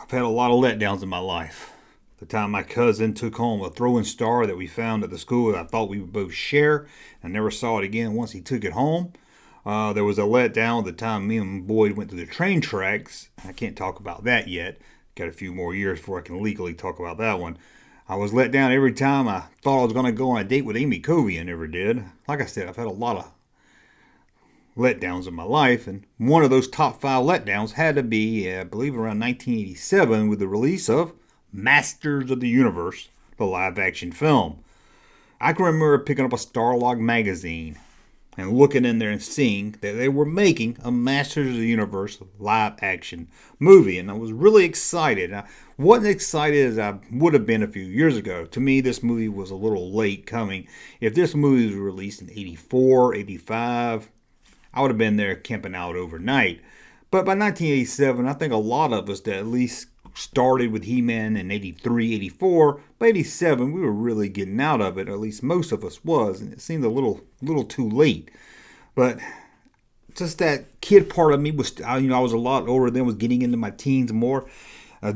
I've had a lot of letdowns in my life. The time my cousin took home a throwing star that we found at the school that I thought we would both share. I never saw it again once he took it home. There was a letdown the time me and Boyd went to the train tracks. I can't talk about that yet. Got a few more years before I can legally talk about that one. I was let down every time I thought I was going to go on a date with Amy Covey and never did. Like I said, I've had a lot of letdowns in my life, and one of those top 5 letdowns had to be, I believe, around 1987 with the release of Masters of the Universe, the live-action film. I can remember picking up a Starlog magazine and looking in there and seeing that they were making a Masters of the Universe live-action movie, and I was really excited. I wasn't excited as I would have been a few years ago. To me, this movie was a little late coming. If this movie was released in 84, 85, I would have been there camping out overnight. But by 1987, I think a lot of us that at least started with He-Man in 83, 84, by 87, we were really getting out of it, or at least most of us was, and it seemed a little too late. But just that kid part of me was, I was a lot older then, was getting into my teens more,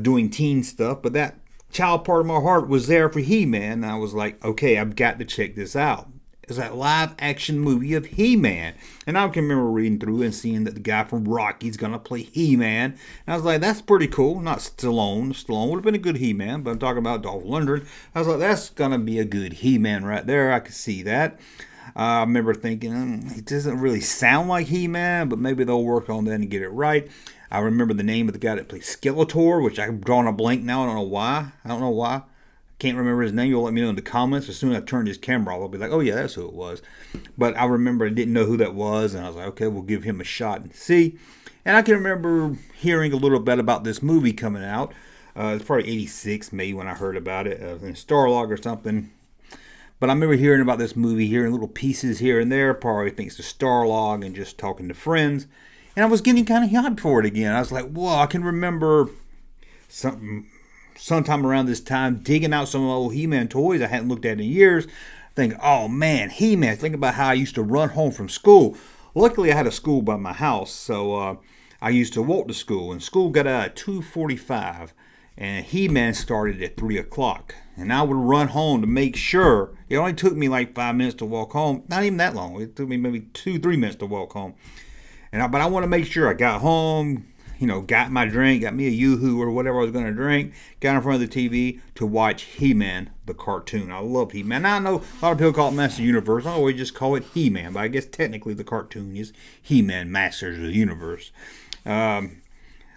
doing teen stuff, but that child part of my heart was there for He-Man, and I was like, okay, I've got to check this out. It's that live action movie of He-Man. And I can remember reading through and seeing that the guy from Rocky's going to play He-Man. And I was like, that's pretty cool. Not Stallone. Stallone would have been a good He-Man, but I'm talking about Dolph Lundgren. I was like, that's going to be a good He-Man right there. I could see that. I remember thinking, it doesn't really sound like He-Man, but maybe they'll work on that and get it right. I remember the name of the guy that plays Skeletor, which I've drawn a blank now. I don't know why. Can't remember his name. You'll let me know in the comments. As soon as I turned his camera off, I'll be like, oh yeah, that's who it was. But I remember I didn't know who that was, and I was like, okay, we'll give him a shot and see. And I can remember hearing a little bit about this movie coming out. It's probably 86 maybe when I heard about it in Starlog or something. But I remember hearing about this movie, hearing little pieces here and there, probably thanks to Starlog and just talking to friends. And I was getting kind of hyped for it again. I was like, whoa, I can remember sometime around this time, digging out some old He-Man toys I hadn't looked at in years, thinking, oh man, He-Man. Think about how I used to run home from school. Luckily, I had a school by my house, so I used to walk to school, and school got out at 2:45, and He-Man started at 3 o'clock. And I would run home to make sure. It only took me like 5 minutes to walk home. Not even that long. It took me maybe 2-3 minutes to walk home. But I want to make sure I got home, got my drink, got me a Yoo-Hoo or whatever I was going to drink, got in front of the TV to watch He-Man, the cartoon. I loved He-Man. Now, I know a lot of people call it Masters of the Universe. I always just call it He-Man, but I guess technically the cartoon is He-Man, Masters of the Universe.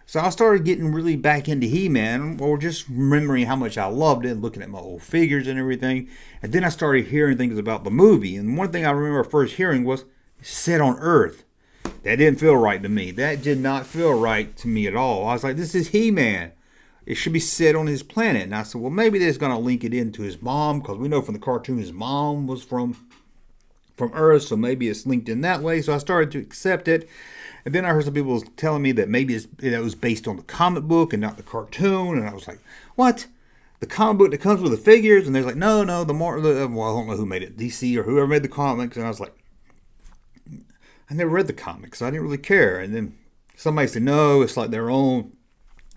So I started getting really back into He-Man, or just remembering how much I loved it, looking at my old figures and everything. And then I started hearing things about the movie. And one thing I remember first hearing was, set on Earth. That didn't feel right to me. That did not feel right to me at all. I was like, this is He-Man. It should be set on his planet. And I said, well, maybe they're going to link it into his mom, because we know from the cartoon his mom was from Earth, so maybe it's linked in that way. So I started to accept it. And then I heard some people telling me that maybe it was based on the comic book and not the cartoon. And I was like, what? The comic book that comes with the figures? And they're like, no, well, I don't know who made it, DC or whoever made the comics. And I was like, I never read the comics, so I didn't really care. And then somebody said, no, it's like their own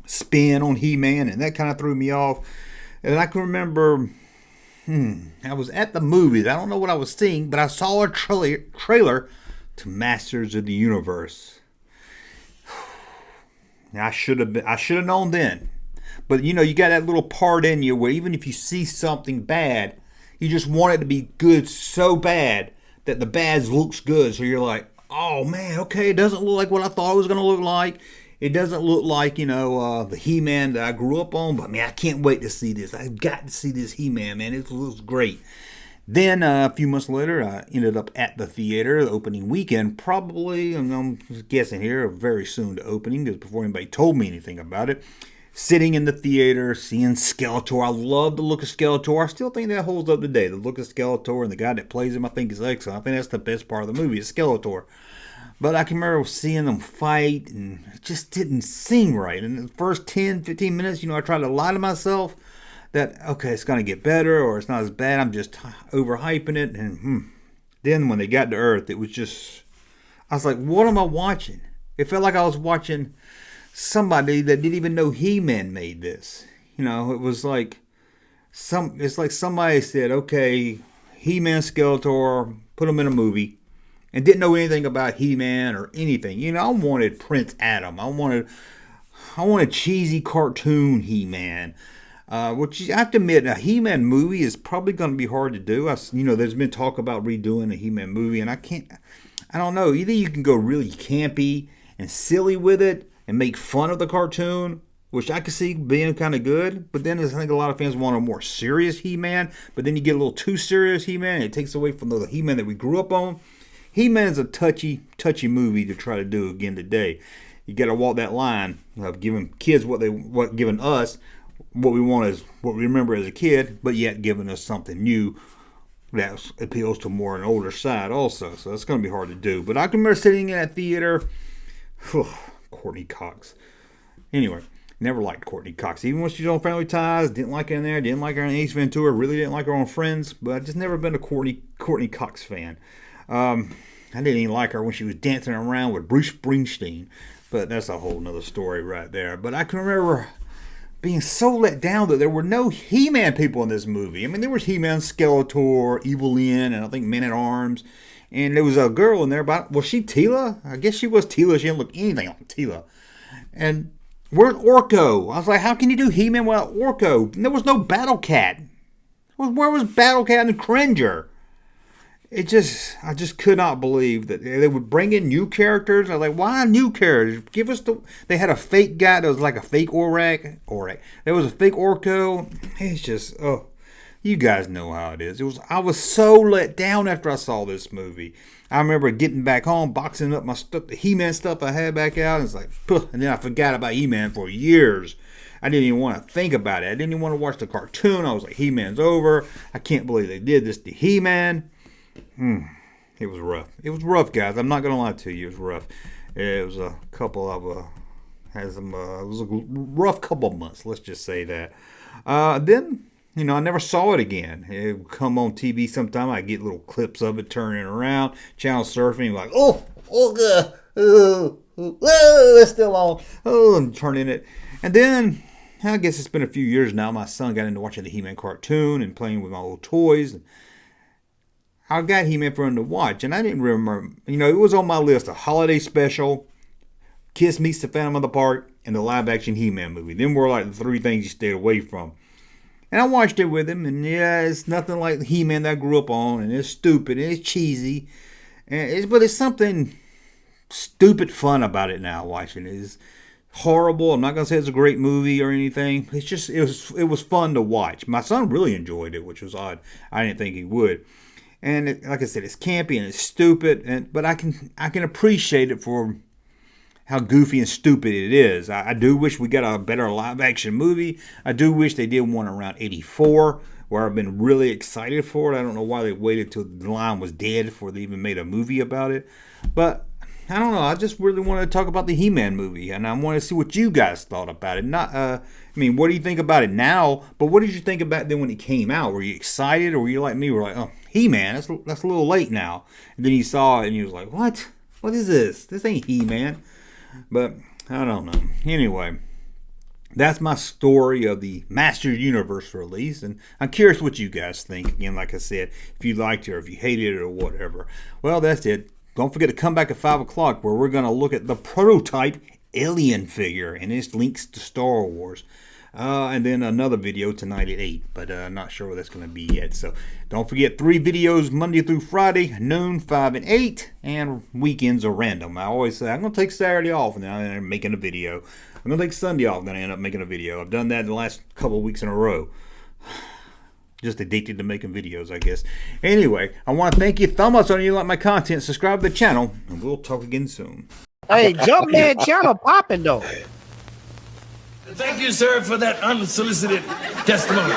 spin on He-Man, and that kind of threw me off. And I can remember, I was at the movies. I don't know what I was seeing, but I saw a trailer to Masters of the Universe. I should have known then. But you got that little part in you where even if you see something bad, you just want it to be good so bad that the bad looks good. So you're like, oh man, okay, it doesn't look like what I thought it was going to look like. It doesn't look like, the He-Man that I grew up on. But man, I can't wait to see this. I've got to see this He-Man, man. It looks great. Then a few months later, I ended up at the theater, the opening weekend, probably, and I'm guessing here, very soon to opening, because before anybody told me anything about it. Sitting in the theater, seeing Skeletor. I love the look of Skeletor. I still think that holds up today. The look of Skeletor and the guy that plays him, I think is excellent. I think that's the best part of the movie, is Skeletor. But I can remember seeing them fight, and it just didn't seem right. In the first 10, 15 minutes, I tried to lie to myself that, okay, it's going to get better, or it's not as bad. I'm just overhyping it. And then when they got to Earth, it was just, I was like, what am I watching? It felt like I was watching somebody that didn't even know He-Man made this. You know, it was like it's like somebody said, okay, He-Man, Skeletor, put them in a movie, and didn't know anything about He-Man or anything. You know, I wanted Prince Adam. I wanted cheesy cartoon He-Man. Which I have to admit, a He-Man movie is probably going to be hard to do. There's been talk about redoing a He-Man movie, and I don't know. Either you can go really campy and silly with it and make fun of the cartoon, which I could see being kind of good. But then I think a lot of fans want a more serious He-Man. But then you get a little too serious He-Man, and it takes away from the He-Man that we grew up on. He-Man is a touchy movie to try to do again today. You got to walk that line of giving kids giving us what we want is what we remember as a kid, but yet giving us something new that appeals to more an older side also. So it's going to be hard to do. But I can remember sitting in that theater. Courtney Cox. Anyway, never liked Courtney Cox. Even when she was on Family Ties, didn't like her in there, didn't like her in Ace Ventura, really didn't like her on Friends, but I just never been a Courtney Cox fan. I didn't even like her when she was dancing around with Bruce Springsteen, but that's a whole nother story right there. But I can remember being so let down that there were no He-Man people in this movie. I mean, there was He-Man, Skeletor, Evil Lyn, and I think Men-at-Arms. And there was a girl in there. Was she Teela? I guess she was Teela. She didn't look anything like Teela. And where's Orko? I was like, how can you do He-Man without Orko? And there was no Battle Cat. Where was Battle Cat and Cringer? I just could not believe that they would bring in new characters. I was like, why new characters? They had a fake guy that was like a fake Orak. There was a fake Orko. It's just, you guys know how it is. I was so let down after I saw this movie. I remember getting back home, boxing up my stuff, the He-Man stuff I had back out. And it's like, and then I forgot about He-Man for years. I didn't even want to think about it. I didn't even want to watch the cartoon. I was like, He-Man's over. I can't believe they did this to He-Man. It was rough. It was rough, guys. I'm not gonna lie to you. It was rough. It was a couple of it was a rough couple of months. Let's just say that. Then I never saw it again. It would come on TV sometime. I get little clips of it turning around, channel surfing, like good. It's still on. I'm turning it, and then I guess it's been a few years now. My son got into watching the He-Man cartoon and playing with my old toys. I got He-Man for him to watch, and I didn't remember, it was on my list, a holiday special, Kiss Meets the Phantom of the Park, and the live-action He-Man movie. Them were like the three things you stayed away from. And I watched it with him, and yeah, it's nothing like He-Man that I grew up on, and it's stupid, and it's cheesy, but it's something stupid fun about it now, watching it. It's horrible. I'm not going to say it's a great movie or anything. It's just, it was fun to watch. My son really enjoyed it, which was odd. I didn't think he would. And like I said, it's campy and it's stupid, but I can appreciate it for how goofy and stupid it is. I do wish we got a better live-action movie. I do wish they did one around 84, where I've been really excited for it. I don't know why they waited till the line was dead before they even made a movie about it. But I don't know. I just really wanted to talk about the He-Man movie, and I want to see what you guys thought about it. What do you think about it now? But what did you think about it then when it came out? Were you excited, or were you like me? Were like, oh, He-Man, that's a little late now. And then you saw it, and you was like, what? What is this? This ain't He-Man. But I don't know. Anyway, that's my story of the Masters Universe release, and I'm curious what you guys think. Again, like I said, if you liked it or if you hated it or whatever. Well, that's it. Don't forget to come back at 5 o'clock where we're going to look at the prototype alien figure and its links to Star Wars. And then another video tonight at 8, but I'm not sure what that's going to be yet. So don't forget 3 videos Monday through Friday, noon, 5, and 8, and weekends are random. I always say I'm going to take Saturday off and then I end up making a video. I'm going to take Sunday off and then I end up making a video. I've done that the last couple of weeks in a row. Just addicted to making videos, I guess. Anyway, I want to thank you. Thumb up on you like my content. Subscribe to the channel, and we'll talk again soon. Hey, Junkman channel popping though. Thank you, sir, for that unsolicited testimony.